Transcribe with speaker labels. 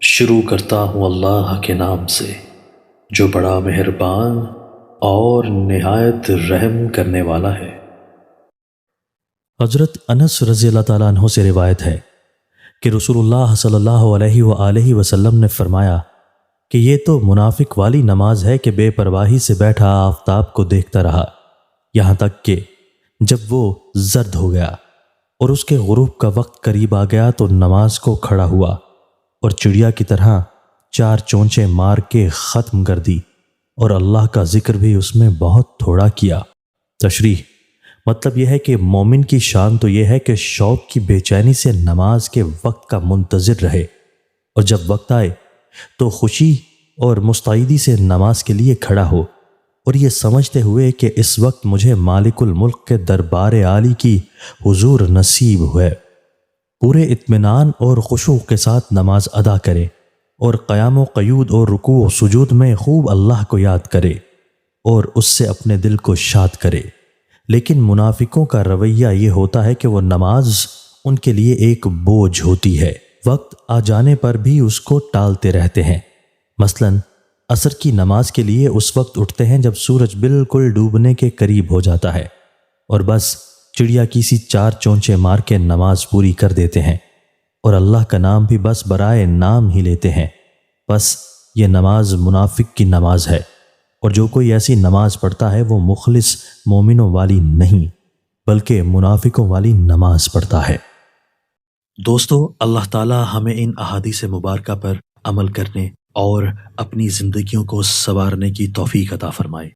Speaker 1: شروع کرتا ہوں اللہ کے نام سے جو بڑا مہربان اور نہایت رحم کرنے والا ہے۔
Speaker 2: حضرت انس رضی اللہ تعالیٰ عنہ سے روایت ہے کہ رسول اللہ صلی اللہ علیہ وآلہ وسلم نے فرمایا کہ یہ تو منافق والی نماز ہے کہ بے پرواہی سے بیٹھا آفتاب کو دیکھتا رہا یہاں تک کہ جب وہ زرد ہو گیا اور اس کے غروب کا وقت قریب آ گیا تو نماز کو کھڑا ہوا اور چڑیا کی طرح 4 چونچے مار کے ختم کر دی اور اللہ کا ذکر بھی اس میں بہت تھوڑا کیا۔ تشریح مطلب یہ ہے کہ مومن کی شان تو یہ ہے کہ شوق کی بے چینی سے نماز کے وقت کا منتظر رہے اور جب وقت آئے تو خوشی اور مستعدی سے نماز کے لیے کھڑا ہو اور یہ سمجھتے ہوئے کہ اس وقت مجھے مالک الملک کے دربار عالی کی حضور نصیب ہے، پورے اطمینان اور خشوع کے ساتھ نماز ادا کرے اور قیام و قعود اور رکوع و سجود میں خوب اللہ کو یاد کرے اور اس سے اپنے دل کو شاد کرے۔ لیکن منافقوں کا رویہ یہ ہوتا ہے کہ وہ نماز ان کے لیے ایک بوجھ ہوتی ہے، وقت آ جانے پر بھی اس کو ٹالتے رہتے ہیں۔ مثلاً عصر کی نماز کے لیے اس وقت اٹھتے ہیں جب سورج بالکل ڈوبنے کے قریب ہو جاتا ہے اور بس چڑیا کی سی 4 چونچے مار کے نماز پوری کر دیتے ہیں اور اللہ کا نام بھی بس برائے نام ہی لیتے ہیں۔ بس یہ نماز منافق کی نماز ہے، اور جو کوئی ایسی نماز پڑھتا ہے وہ مخلص مومنوں والی نہیں بلکہ منافقوں والی نماز پڑھتا ہے۔
Speaker 1: دوستو، اللہ تعالی ہمیں ان احادیث مبارکہ پر عمل کرنے اور اپنی زندگیوں کو سنوارنے کی توفیق عطا فرمائے۔